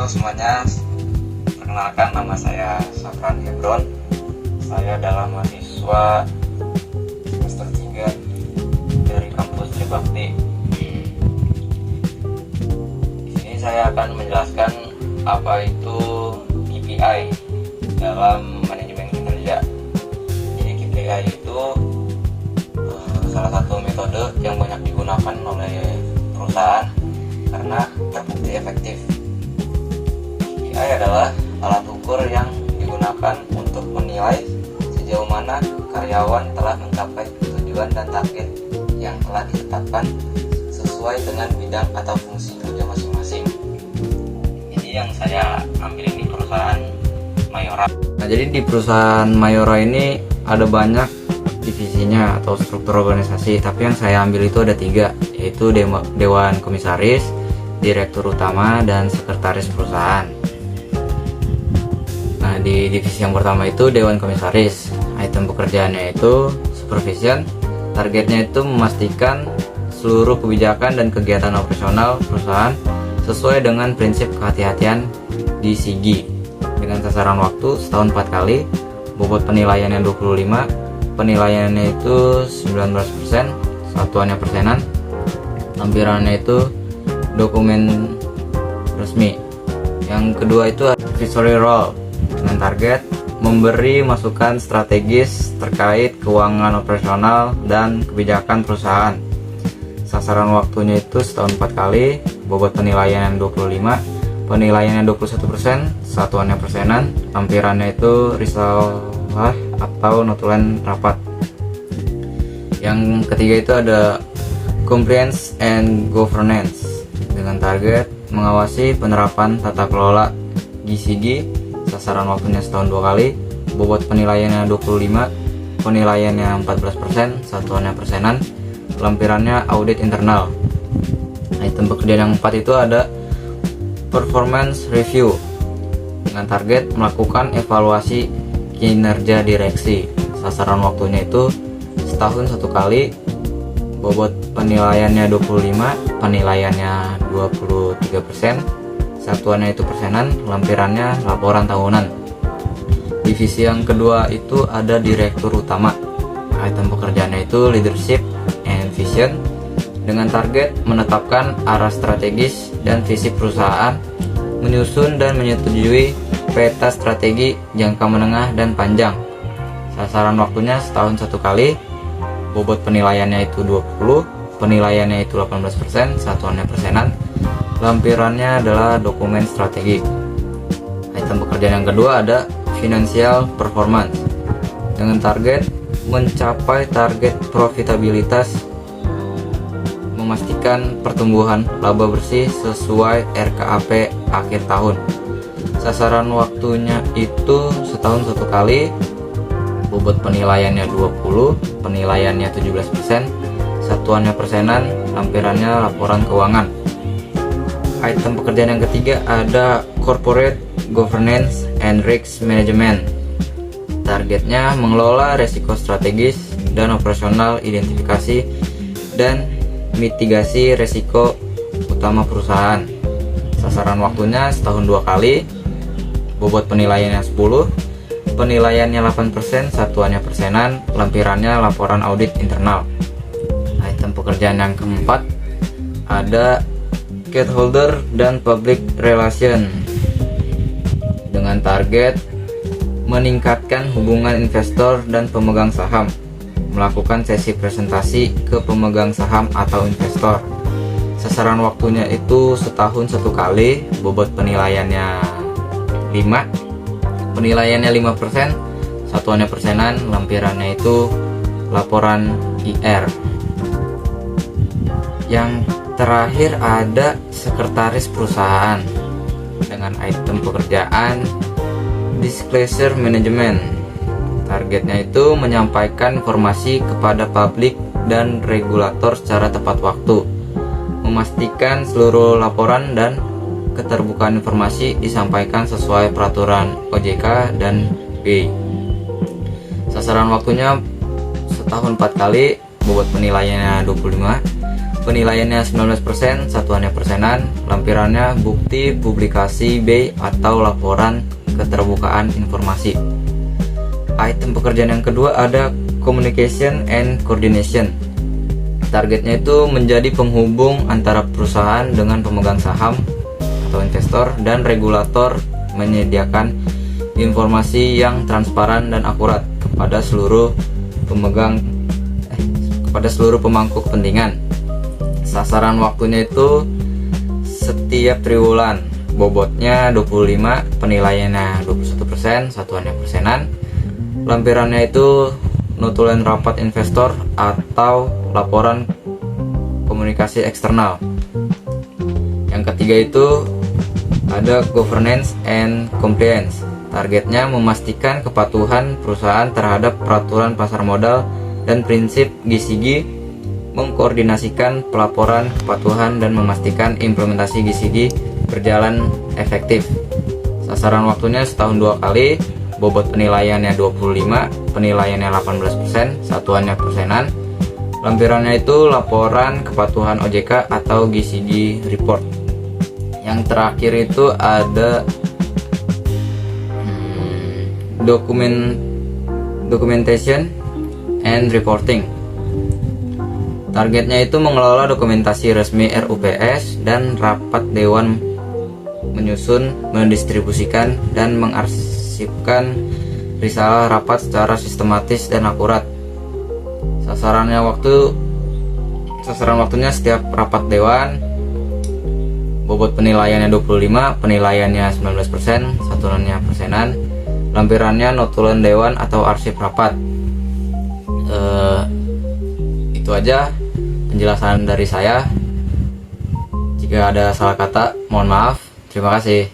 semuanya, perkenalkan nama saya Safran Hebron. Saya adalah mahasiswa semester 3 dari kampus Tribakti. Di sini saya akan menjelaskan apa itu KPI dalam manajemen kinerja. Jadi KPI itu salah satu metode yang banyak digunakan oleh perusahaan karena terbukti efektif. KPI adalah alat ukur yang digunakan untuk menilai sejauh mana karyawan telah mencapai tujuan dan target yang telah ditetapkan sesuai dengan bidang atau fungsi kerja masing-masing. Jadi yang saya ambil ini perusahaan Mayora. Nah, jadi di perusahaan Mayora ini ada banyak divisinya atau struktur organisasi, tapi yang saya ambil itu ada 3, yaitu Dewan Komisaris, Direktur Utama, dan Sekretaris Perusahaan. Nah, di divisi yang pertama itu Dewan Komisaris. Item pekerjaannya itu supervision. Targetnya itu memastikan seluruh kebijakan dan kegiatan operasional perusahaan sesuai dengan prinsip kehati-hatian di SIGI dengan sasaran waktu setahun 4 kali, bobot penilaiannya 25, penilaiannya itu 19%, satuannya persenan, lampirannya itu dokumen resmi. Yang kedua itu advisory role dengan target memberi masukan strategis terkait keuangan operasional dan kebijakan perusahaan. Sasaran waktunya itu setahun 4 kali, bobot penilaian 25, penilaiannya 21%, satuannya persenan, lampirannya itu risalah atau notulen rapat. Yang ketiga itu ada compliance and governance dengan target mengawasi penerapan tata kelola GCG. Sasaran waktunya setahun 2 kali, bobot penilaiannya 25, penilaiannya 14%, satuannya persenan, lampirannya audit internal. Item pekerjaan yang 4 itu ada performance review dengan target melakukan evaluasi kinerja direksi. Sasaran waktunya itu setahun 1 kali, bobot penilaiannya 25, penilaiannya 23%, satuannya itu persenan, lampirannya laporan tahunan. Divisi yang kedua itu ada Direktur Utama. Item pekerjaannya itu leadership and vision dengan target menetapkan arah strategis dan visi perusahaan, menyusun dan menyetujui peta strategi jangka menengah dan panjang. Sasaran waktunya setahun 1 kali, bobot penilaiannya itu 20, penilaiannya itu 18%, satuannya persenan, lampirannya adalah dokumen strategi. Item pekerjaan yang kedua ada financial performance dengan target mencapai target profitabilitas, memastikan pertumbuhan laba bersih sesuai RKAP akhir tahun. Sasaran waktunya itu setahun 1 kali, bobot penilaiannya 20, penilaiannya 17%, satuannya persenan, lampirannya laporan keuangan. Item pekerjaan yang ketiga ada corporate governance and risk management. Targetnya mengelola resiko strategis dan operasional, identifikasi dan mitigasi resiko utama perusahaan. Sasaran waktunya setahun 2 kali, bobot penilaiannya 10, penilaiannya 8%, satuannya persenan, lampirannya laporan audit internal. Item pekerjaan yang keempat ada stakeholder dan public relation dengan target meningkatkan hubungan investor dan pemegang saham, melakukan sesi presentasi ke pemegang saham atau investor. Sasaran waktunya itu setahun 1 kali, bobot penilaiannya 5, penilaiannya 5%, satuannya persenan, lampirannya itu laporan IR. Yang terakhir ada sekretaris perusahaan dengan item pekerjaan disclosure management. Targetnya itu menyampaikan informasi kepada publik dan regulator secara tepat waktu, memastikan seluruh laporan dan keterbukaan informasi disampaikan sesuai peraturan OJK dan BI. Sasaran waktunya setahun 4 kali, bobot penilaiannya 25, penilaiannya 19%, satuannya persenan, lampirannya bukti, publikasi, B atau laporan keterbukaan informasi. Item pekerjaan yang kedua ada communication and coordination. Targetnya itu menjadi penghubung antara perusahaan dengan pemegang saham atau investor dan regulator, menyediakan informasi yang transparan dan akurat kepada seluruh pemangku kepentingan. Sasaran waktunya itu setiap triwulan, bobotnya 25, penilaiannya 21%, satuannya persenan. Lampirannya itu notulen rapat investor atau laporan komunikasi eksternal. Yang ketiga itu ada governance and compliance. Targetnya memastikan kepatuhan perusahaan terhadap peraturan pasar modal dan prinsip GCG, mengkoordinasikan pelaporan kepatuhan dan memastikan implementasi GCG berjalan efektif. Sasaran waktunya setahun 2 kali, bobot penilaiannya 25, penilaiannya 18%, satuannya persenan. Lampirannya itu laporan kepatuhan OJK atau GCG report. Yang terakhir itu ada documentation and reporting. Targetnya itu mengelola dokumentasi resmi RUPS dan rapat dewan, menyusun, mendistribusikan, dan mengarsipkan risalah rapat secara sistematis dan akurat. Sasaran waktunya setiap rapat dewan, bobot penilaiannya 25, penilaiannya 19%, satuannya persenan. Lampirannya notulen dewan atau arsip rapat. Itu aja penjelasan dari saya. Jika ada salah kata, mohon maaf. Terima kasih.